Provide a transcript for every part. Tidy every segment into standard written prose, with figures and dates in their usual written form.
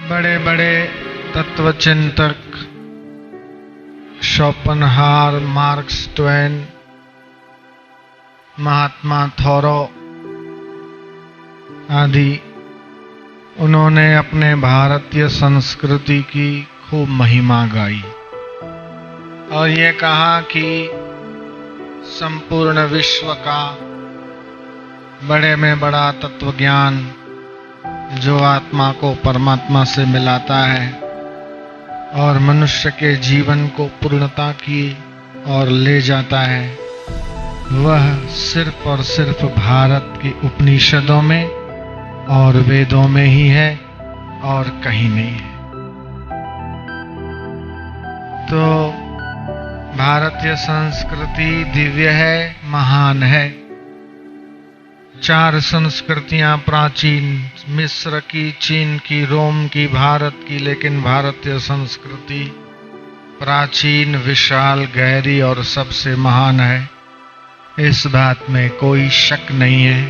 बड़े बड़े तत्वचिंतक Schopenhauer, marks Twain, महात्मा थोरो आदि, उन्होंने अपने भारतीय संस्कृति की खूब महिमा गाई और ये कहा कि संपूर्ण विश्व का बड़े में बड़ा तत्व ज्ञान जो आत्मा को परमात्मा से मिलाता है और मनुष्य के जीवन को पूर्णता की ओर ले जाता है, वह सिर्फ और सिर्फ भारत के उपनिषदों में और वेदों में ही है और कहीं नहीं है। तो भारतीय संस्कृति दिव्य है, महान है। 4 संस्कृतियां प्राचीन, मिस्र की, चीन की, रोम की, भारत की, लेकिन भारतीय संस्कृति प्राचीन, विशाल, गहरी और सबसे महान है। इस बात में कोई शक नहीं है।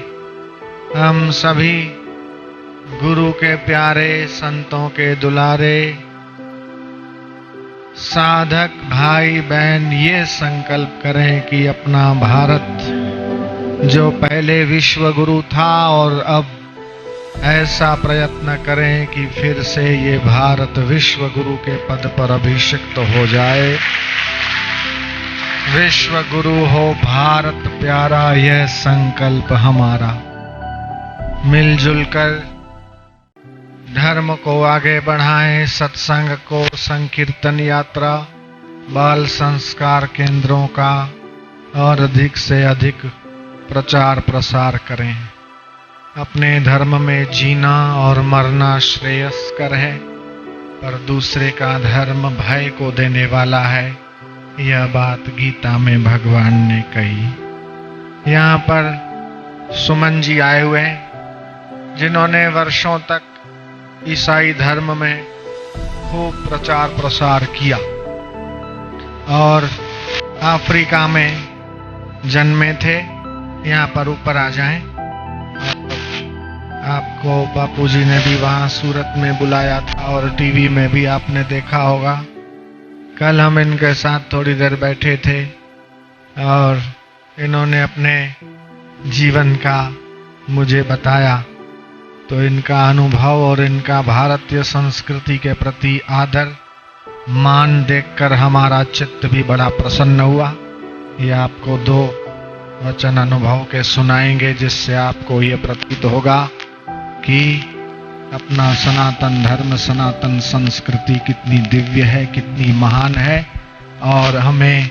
हम सभी गुरु के प्यारे, संतों के दुलारे, साधक भाई बहन ये संकल्प करें कि अपना भारत जो पहले विश्व गुरु था और अब ऐसा प्रयत्न करें कि फिर से ये भारत विश्व गुरु के पद पर अभिषिक्त हो जाए। विश्व गुरु हो भारत प्यारा, यह संकल्प हमारा। मिलजुल कर धर्म को आगे बढ़ाएं, सत्संग को, संकीर्तन यात्रा, बाल संस्कार केंद्रों का और अधिक से अधिक प्रचार प्रसार करें। अपने धर्म में जीना और मरना श्रेयस्कर है, पर दूसरे का धर्म भय को देने वाला है। यह बात गीता में भगवान ने कही। यहाँ पर सुमन जी आए हुए हैं, जिन्होंने वर्षों तक ईसाई धर्म में खूब प्रचार प्रसार किया और अफ्रीका में जन्मे थे। यहाँ पर ऊपर आ जाएं। आपको बापूजी ने भी वहाँ सूरत में बुलाया था और टीवी में भी आपने देखा होगा। कल हम इनके साथ थोड़ी देर बैठे थे और इन्होंने अपने जीवन का मुझे बताया, तो इनका अनुभव और इनका भारतीय संस्कृति के प्रति आदर, मान देखकर हमारा चित्त भी बड़ा प्रसन्न हुआ। ये आपको 2 वचन अनुभव के सुनाएंगे, जिससे आपको ये प्रतीत होगा कि अपना सनातन धर्म, सनातन संस्कृति कितनी दिव्य है, कितनी महान है और हमें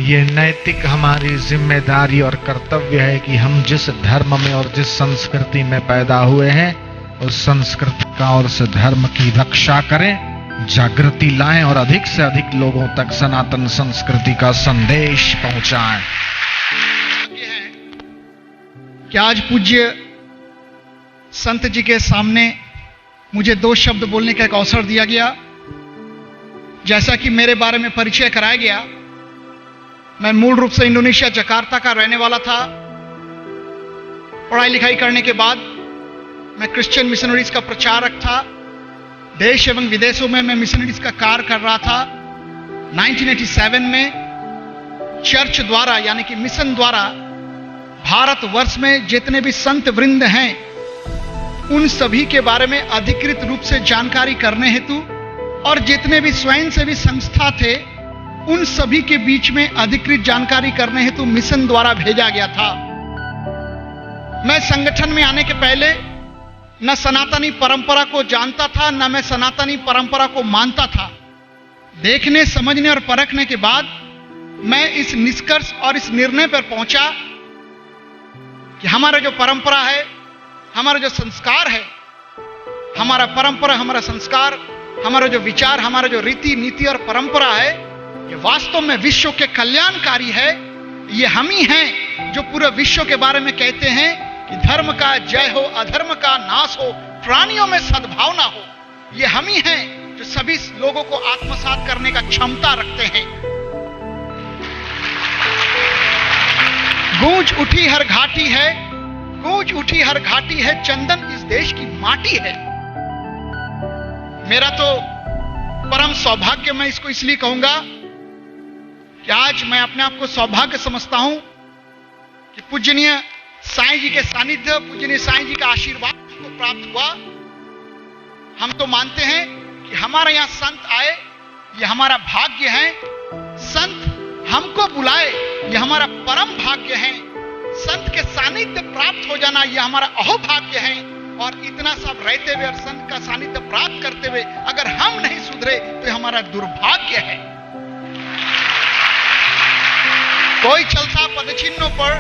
ये नैतिक हमारी जिम्मेदारी और कर्तव्य है कि हम जिस धर्म में और जिस संस्कृति में पैदा हुए हैं, उस संस्कृति का और उस धर्म की रक्षा करें, जागृति लाएं और अधिक से अधिक लोगों तक सनातन संस्कृति का संदेश पहुंचाएं। कि आज पूज्य संत जी के सामने मुझे 2 शब्द बोलने का एक अवसर दिया गया। जैसा कि मेरे बारे में परिचय कराया गया, मैं मूल रूप से इंडोनेशिया, जकार्ता का रहने वाला था। पढ़ाई लिखाई करने के बाद मैं क्रिश्चियन मिशनरीज का प्रचारक था। देश एवं विदेशों में मैं मिशनरीज का कार्य कर रहा था। 1987 में चर्च द्वारा यानी कि मिशन द्वारा भारतवर्ष में जितने भी संत वृंद हैं, उन सभी के बारे में अधिकृत रूप से जानकारी करने हेतु और जितने भी स्वयंसेवी संस्था थे, उन सभी के बीच में अधिकृत जानकारी करने हेतु मिशन द्वारा भेजा गया था। मैं संगठन में आने के पहले न सनातनी परंपरा को जानता था, न मैं सनातनी परंपरा को मानता था। देखने, समझने और परखने के बाद मैं इस निष्कर्ष और इस निर्णय पर पहुंचा कि हमारा जो परंपरा है, हमारा जो संस्कार है, हमारा परंपरा, हमारा संस्कार, हमारा जो विचार, हमारा जो रीति नीति और परंपरा है, ये वास्तव में विश्व के कल्याणकारी है। ये हम ही हैं जो पूरे विश्व के बारे में कहते हैं कि धर्म का जय हो, अधर्म का नाश हो, प्राणियों में सद्भावना हो। ये हम ही हैं जो सभी लोगों को आत्मसात करने का क्षमता रखते हैं। गूंज उठी हर घाटी है, गूंज उठी हर घाटी है, चंदन इस देश की माटी है। मेरा तो परम सौभाग्य, मैं इसको इसलिए कहूंगा कि आज मैं अपने आप को सौभाग्य समझता हूं कि पूजनीय साईं जी के सानिध्य, पूजनीय साईं जी का आशीर्वाद को प्राप्त हुआ। हम तो मानते हैं कि हमारे यहां संत आए, यह हमारा भाग्य है। संत हमको बुलाए, यह हमारा परम भाग्य है। संत के सानिध्य प्राप्त हो जाना, यह हमारा अहोभाग्य है। और इतना सब रहते हुए और संत का सानिध्य प्राप्त करते हुए अगर हम नहीं सुधरे तो यह हमारा दुर्भाग्य है। कोई चलता पदचिन्हों पर,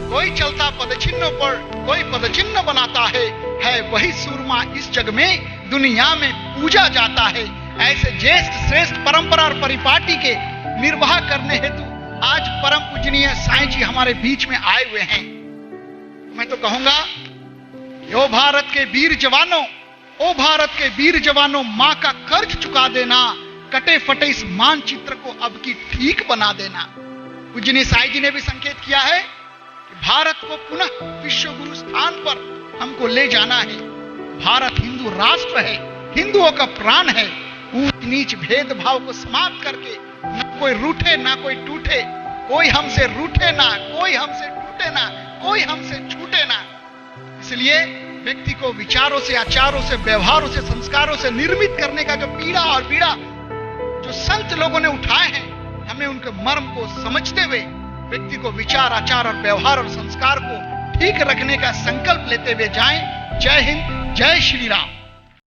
कोई चलता पदचिन्हों पर, कोई पदचिन्ह बनाता है वही सूरमा इस जग में दुनिया में पूजा जाता है। ऐसे ज्येष्ठ श्रेष्ठ परंपरा और परिपाटी के निर्वाह करने हेतु आज परम पूजनीय साईं जी हमारे बीच में आए हुए हैं। मैं तो कहूंगा, ओ भारत के वीर जवानों, ओ भारत के वीर जवानों, मां का कर्ज चुका देना, कटे फटे इस मानचित्र को अब की ठीक बना देना। पूजनीय साईं जी ने भी संकेत किया है कि भारत को पुनः विश्व गुरु स्थान पर हमको ले जाना है। भारत हिंदू राष्ट्र है, हिंदुओं का प्राण है। ऊंच नीच भेदभाव को समाप्त करके न कोई रूठे ना कोई टूटे, कोई हमसे रूठे ना, कोई हमसे टूटे ना, कोई हमसे छूटे ना। इसलिए व्यक्ति को विचारों से, आचारों से, व्यवहारों से, संस्कारों से निर्मित करने का जो पीड़ा और बीड़ा जो संत लोगों ने उठाए हैं, हमें उनके मर्म को समझते हुए व्यक्ति को विचार, आचार और व्यवहार और संस्कार को ठीक रखने का संकल्प लेते हुए जाएं। जय हिंद, जय श्री राम।